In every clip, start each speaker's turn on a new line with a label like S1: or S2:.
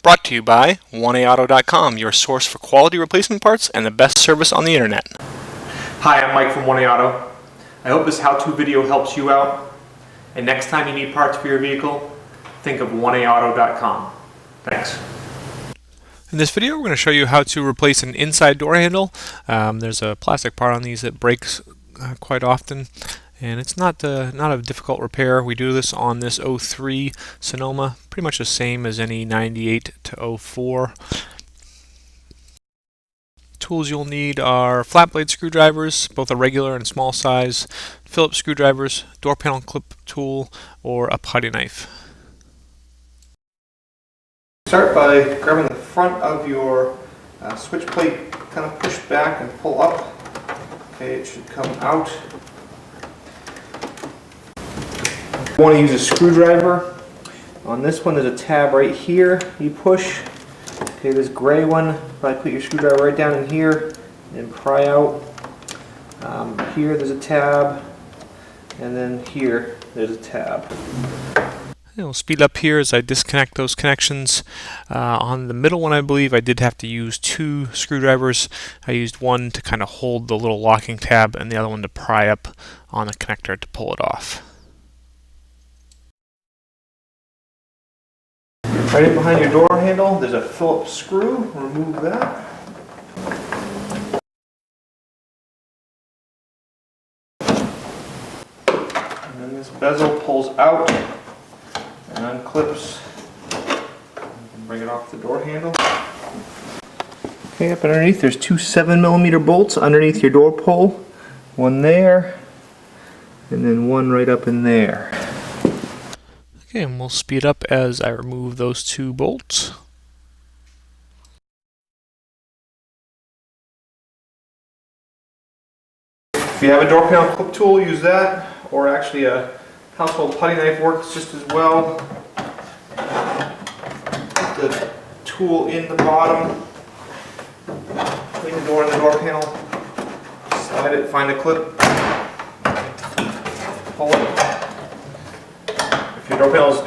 S1: Brought to you by 1AAuto.com, your source for quality replacement parts and the best service on the internet.
S2: Hi, I'm Mike from 1AAuto. I hope this how-to video helps you out. And next time you need parts for your vehicle, think of 1AAuto.com. Thanks.
S1: In this video, we're going to show you how to replace an inside door handle. There's a plastic part on these that breaks quite often, and it's not a difficult repair. We do this on this 03 Sonoma, pretty much the same as any 98 to 04. Tools you'll need are flat blade screwdrivers, both a regular and small size, Phillips screwdrivers, door panel clip tool, or a putty knife.
S2: Start by grabbing the front of your switch plate, kind of push back and pull up. Okay, it should come out. You want to use a screwdriver. On this one there's a tab right here you push. Okay, this gray one, probably put your screwdriver right down in here and pry out. Here there's a tab, and then here there's a tab.
S1: We'll speed up here as I disconnect those connections. On the middle one, I believe I did have to use two screwdrivers. I used one to kind of hold the little locking tab and the other one to pry up on the connector to pull it off.
S2: Right in behind your door handle, there's a Phillips screw. Remove that. And then this bezel pulls out and unclips. You can bring it off the door handle. Okay, up underneath there's two 7mm bolts underneath your door pull. One there, and then one right up in there.
S1: Okay, and we'll speed up as I remove those two bolts.
S2: If you have a door panel clip tool, use that, or actually a household putty knife works just as well. Put the tool in the bottom, between the door and the door panel, slide it, find a clip, pull it. If your panel's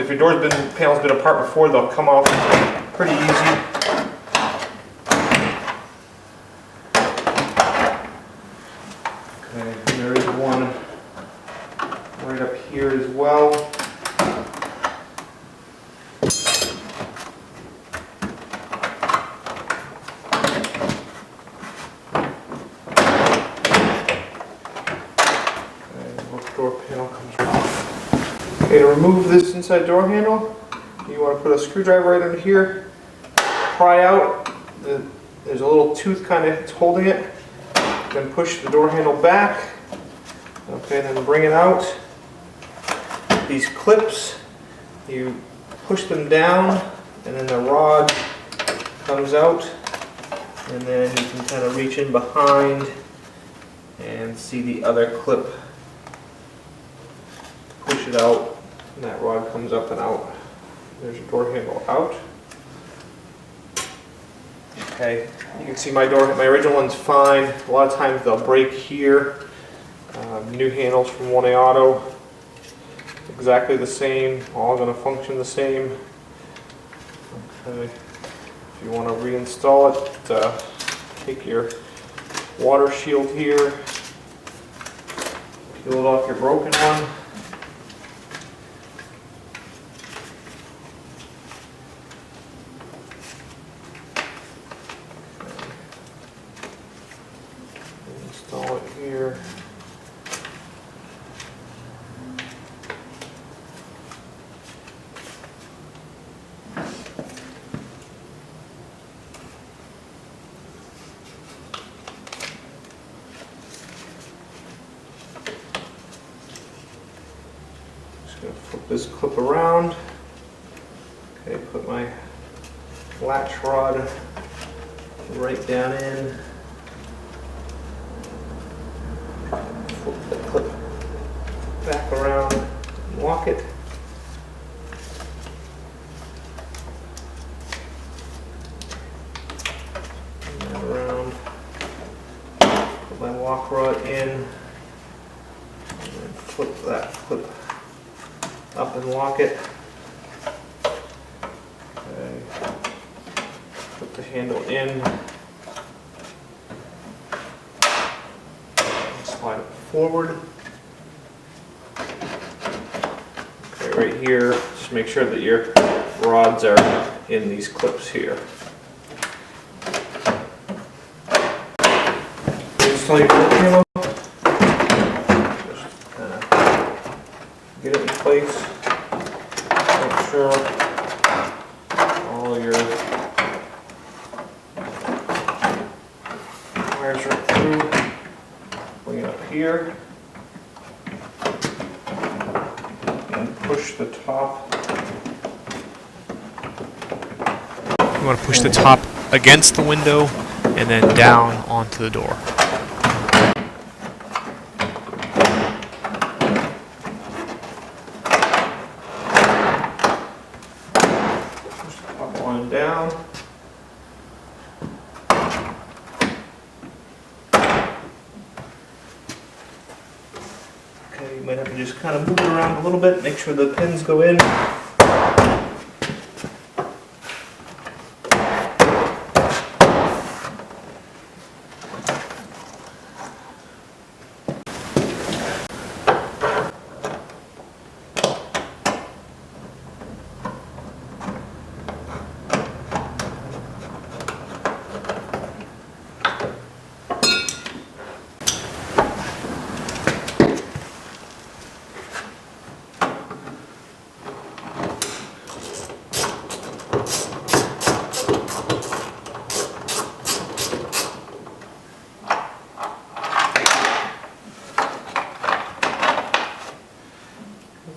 S2: been apart before, they'll come off pretty easy. Okay, and there is one right up here as well. Okay, both door panel comes off. Okay, to remove this inside door handle, you want to put a screwdriver right under here, pry out, there's a little tooth kind of holding it, then push the door handle back, okay, then bring it out. These clips, you push them down, and then the rod comes out, and then you can kind of reach in behind and see the other clip. Push it out, and that rod comes up and out. There's your door handle out. Okay, you can see my original one's fine. A lot of times they'll break here. New handles from 1AAuto, exactly the same, all going to function the same. Okay, if you want to reinstall it, take your water shield here, peel it off your broken one. Install it here. Just going to flip this clip around. Okay, put my latch rod right down in. Flip the clip back around and lock it. And that around. Put my lock rod in. And then flip that clip up and lock it. Okay. handle in. Slide it forward. Okay, right here, just make sure that your rods are in these clips here. Install your door handle. Just kind of get it in place. Make sure all your wires are through. Bring it up here and push the top.
S1: You want to push the top against the window and then down onto the door.
S2: Push the top one down. Okay, you might have to just kind of move it around a little bit, make sure the pins go in.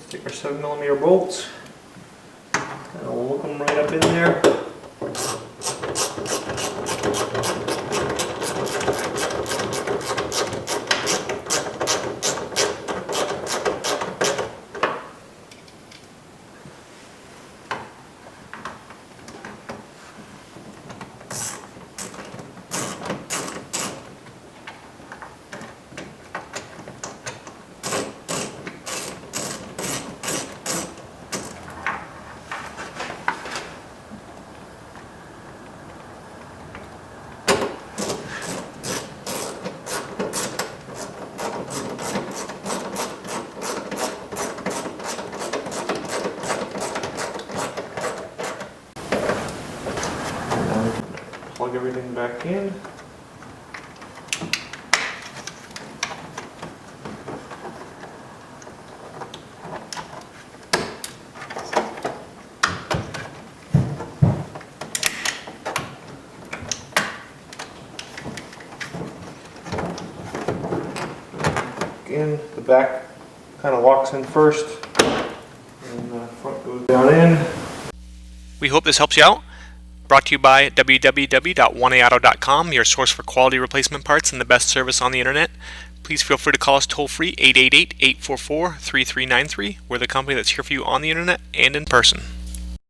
S2: Take our 7mm bolts, and we'll look them right up in there. Plug everything back in. Again, the back kind of locks in first, and the front goes down in.
S1: We hope this helps you out. Brought to you by www.1aauto.com, your source for quality replacement parts and the best service on the internet. Please feel free to call us toll-free 888-844-3393. We're the company that's here for you on the internet and in person.